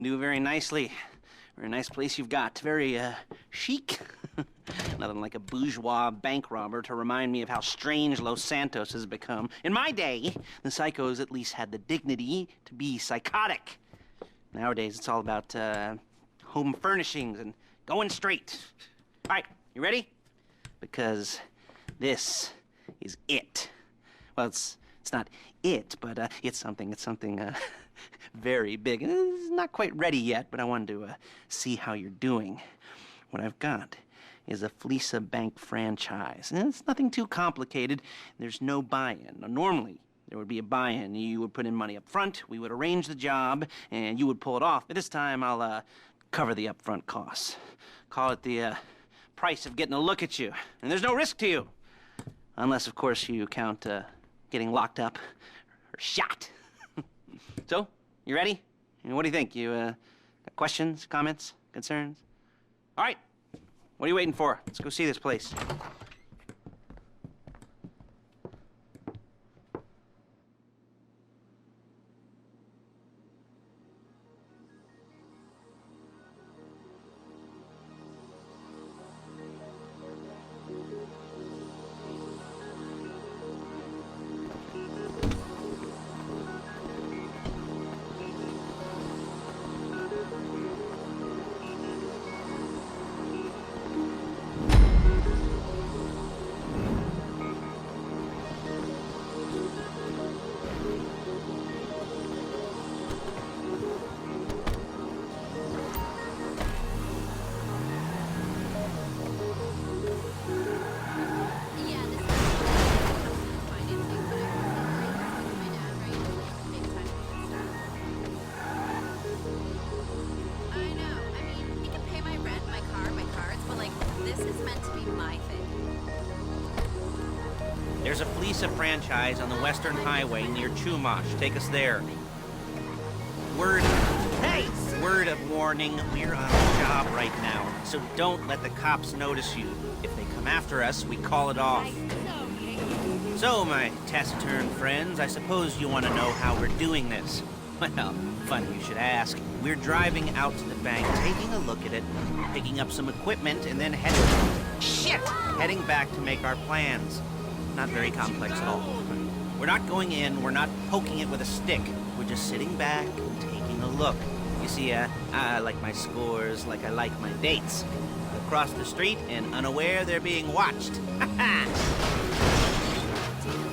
Do very nicely. Very nice place you've got. Very, chic. Nothing like a bourgeois bank robber to remind me of how strange Los Santos has become. In my day, the psychos at least had the dignity to be psychotic. Nowadays, it's all about, home furnishings and going straight. All right, you ready? Because this is it. Well, it's not it, but, it's something, very big. It's not quite ready yet, but I wanted to see how you're doing. What I've got is a Flecca Bank franchise. And it's nothing too complicated. There's no buy-in. Now, normally, there would be a buy-in. You would put in money up front, we would arrange the job, and you would pull it off. But this time, I'll cover the upfront costs. Call it the price of getting a look at you. And there's no risk to you. Unless, of course, you count getting locked up or shot. So, you ready? What do you think? You got questions, comments, concerns? All right. What are you waiting for? Let's go see this place. There's a Flecca franchise on the Western Highway near Chumash. Take us there. Word of warning, we're on a job right now, so don't let the cops notice you. If they come after us, we call it off. So, my taciturn friends, I suppose you want to know how we're doing this. Well, funny you should ask. We're driving out to the bank, taking a look at it, picking up some equipment, and then heading back to make our plans. Not very complex at all. We're not going in, we're not poking it with a stick. We're just sitting back and taking a look. You see, I like my scores like I like my dates. Across the street and unaware they're being watched.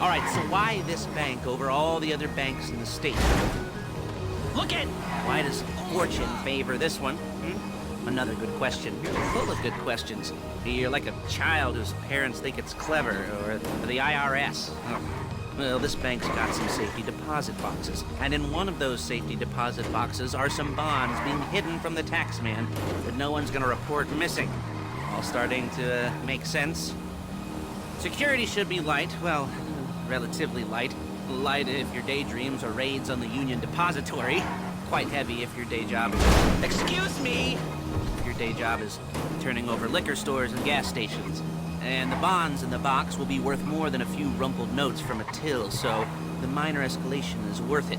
All right, so why this bank over all the other banks in the state? Look at! Why does fortune favor this one? Another good question. You're full of good questions. You're like a child whose parents think it's clever, or the IRS. Oh. Well, this bank's got some safety deposit boxes, and in one of those safety deposit boxes are some bonds being hidden from the tax man that no one's gonna report missing. All starting to make sense? Security should be light, well, relatively light. Light if your daydreams are raids on the Union Depository. Quite heavy if your day job is... Excuse me! If your day job is turning over liquor stores and gas stations. And the bonds in the box will be worth more than a few rumpled notes from a till, so the minor escalation is worth it,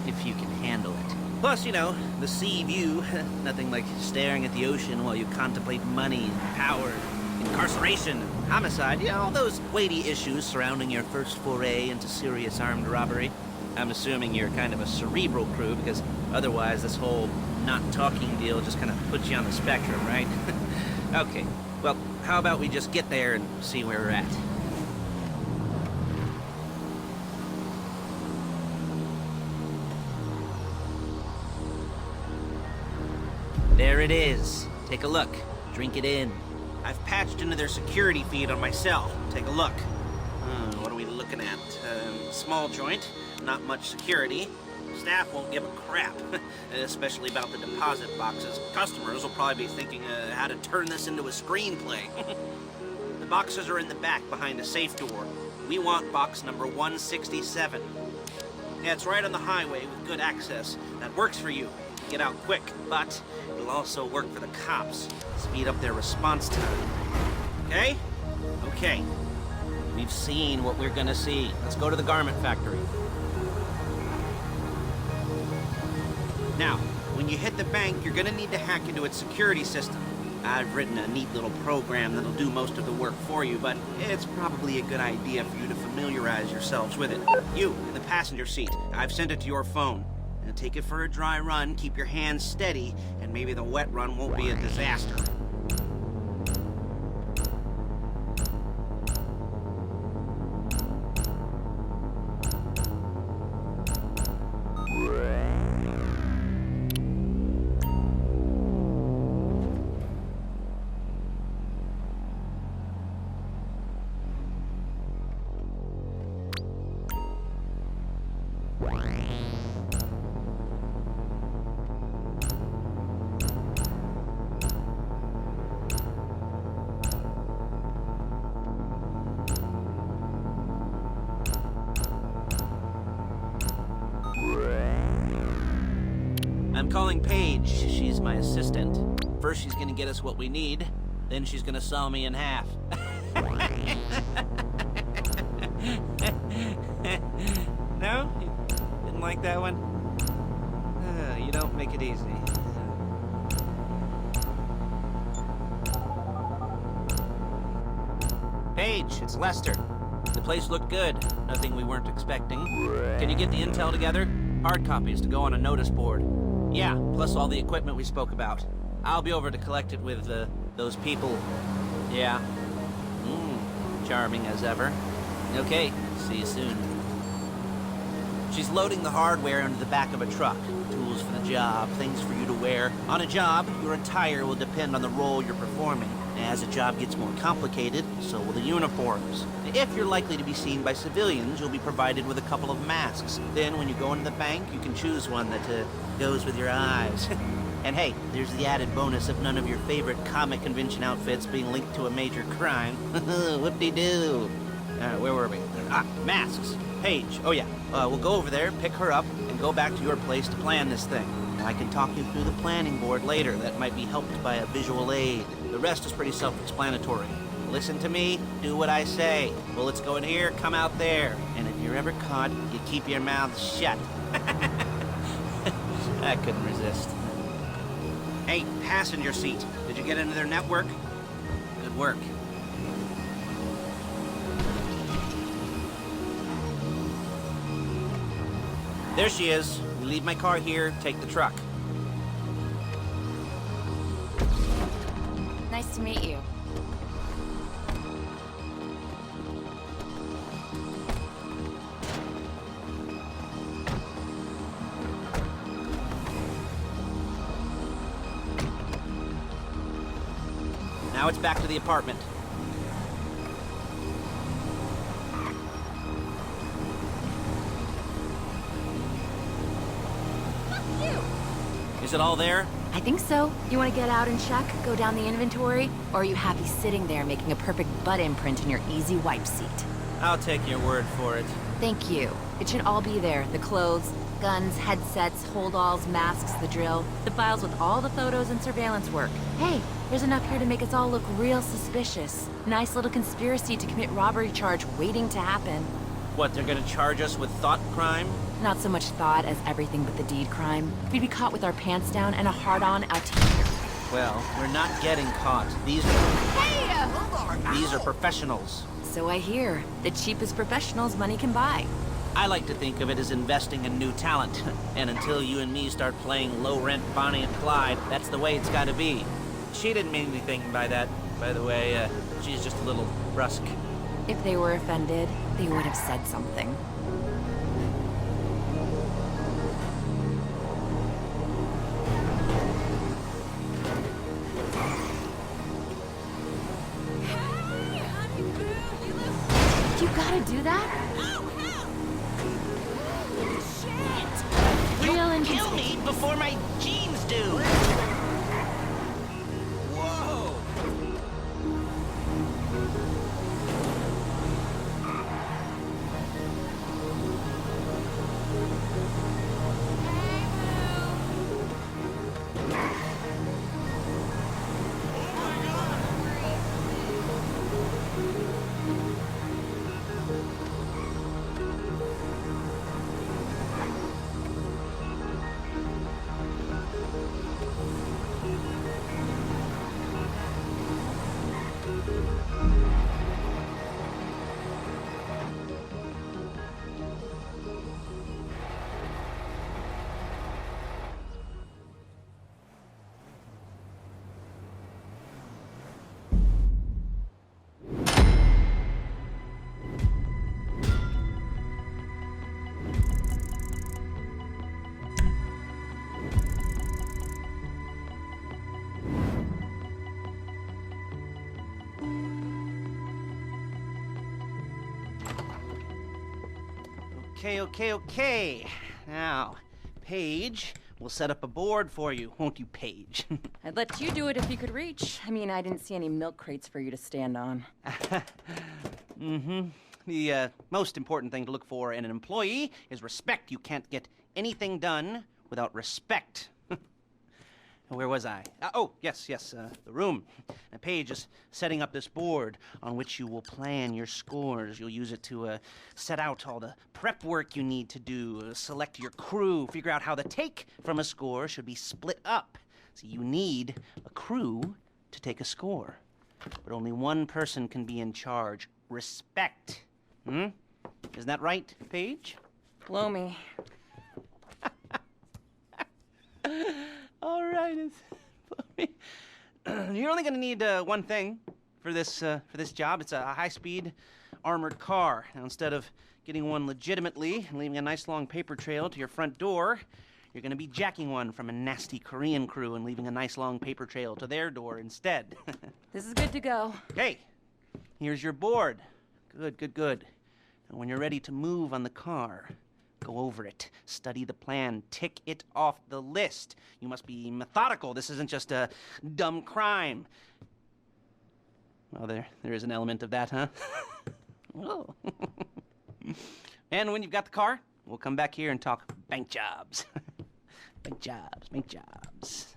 if you can handle it. Plus, you know, the sea view, nothing like staring at the ocean while you contemplate money, power, incarceration, homicide, you know, all those weighty issues surrounding your first foray into serious armed robbery. I'm assuming you're kind of a cerebral crew, because otherwise this whole not talking deal just kind of puts you on the spectrum, right? Okay, well, how about we just get there and see where we're at? There it is. Take a look. Drink it in. I've patched into their security feed on my cell. Take a look. What are we looking at? Small joint, not much security. Staff won't give a crap, especially about the deposit boxes. Customers will probably be thinking how to turn this into a screenplay. The boxes are in the back behind a safe door. We want box number 167. Yeah, it's right on the highway with good access. That works for you. Get out quick, but it'll also work for the cops. Speed up their response time. Okay? Okay. We've seen what we're gonna see. Let's go to the garment factory. Now, When you hit the bank, you're gonna need to hack into its security system. I've written a neat little program that'll do most of the work for you, but it's probably a good idea for you to familiarize yourselves with it. You, in the passenger seat, I've sent it to your phone. Now take it for a dry run, keep your hands steady, and maybe the wet run won't be a disaster. I'm calling Paige. She's my assistant. First, she's gonna get us what we need. Then she's gonna saw me in half. No? You didn't like that one? You don't make it easy. Paige, it's Lester. The place looked good. Nothing we weren't expecting. Can you get the intel together? Hard copies to go on a notice board. Yeah, plus all the equipment we spoke about. I'll be over to collect it with, those people. Yeah. Charming as ever. Okay, see you soon. She's loading the hardware into the back of a truck. Tools for the job, things for you to wear. On a job, your attire will depend on the role you're performing. As a job gets more complicated, so will the uniforms. If you're likely to be seen by civilians, you'll be provided with a couple of masks. Then when you go into the bank, you can choose one that goes with your eyes. And hey, there's the added bonus of none of your favorite comic convention outfits being linked to a major crime. Whoop-de-doo. Where were we? Masks. Paige. Oh yeah, we'll go over there, pick her up, and go back to your place to plan this thing. I can talk you through the planning board later. That might be helped by a visual aid. The rest is pretty self-explanatory. Listen to me, do what I say. Bullets go in here, come out there. And if you're ever caught, you keep your mouth shut. I couldn't resist. Hey, passenger seat. Did you get into their network? Good work. There she is. We leave my car here, take the truck. Nice to meet you. Now it's back to the apartment. Is it all there? I think so. You want to get out and check? Go down the inventory? Or are you happy sitting there making a perfect butt imprint in your easy wipe seat? I'll take your word for it. Thank you. It should all be there. The clothes, guns, headsets, holdalls, masks, the drill. The files with all the photos and surveillance work. Hey, there's enough here to make us all look real suspicious. Nice little conspiracy to commit robbery charge waiting to happen. What, they're gonna charge us with thought crime? Not so much thought as everything but the deed crime. We'd be caught with our pants down and a hard-on out to here. Well, we're not getting caught. These are professionals. So I hear. The cheapest professionals money can buy. I like to think of it as investing in new talent. And until you and me start playing low-rent Bonnie and Clyde, that's the way it's gotta be. She didn't mean anything by that, by the way. She's just a little brusque. If they were offended, they would have said something. You gotta do that? Shit! You'll kill me before my jeans do! Whoa! Okay. Now, Paige, we'll set up a board for you, won't you, Paige? I'd let you do it if you could reach. I mean, I didn't see any milk crates for you to stand on. The most important thing to look for in an employee is respect. You can't get anything done without respect. Where was I? Yes, the room. Now, Paige is setting up this board on which you will plan your scores. You'll use it to set out all the prep work you need to do, select your crew, figure out how the take from a score should be split up. So you need a crew to take a score. But only one person can be in charge. Respect. Isn't that right, Paige? Blow me. All right, you're only going to need one thing for this job. It's a high-speed armored car. Now, instead of getting one legitimately and leaving a nice long paper trail to your front door, you're going to be jacking one from a nasty Korean crew and leaving a nice long paper trail to their door instead. This is good to go. Okay, here's your board. Good. And when you're ready to move on the car, go over it, study the plan, tick it off the list. You must be methodical. This isn't just a dumb crime. Well, there is an element of that, huh? Oh. And when you've got the car, we'll come back here and talk bank jobs. Bank jobs.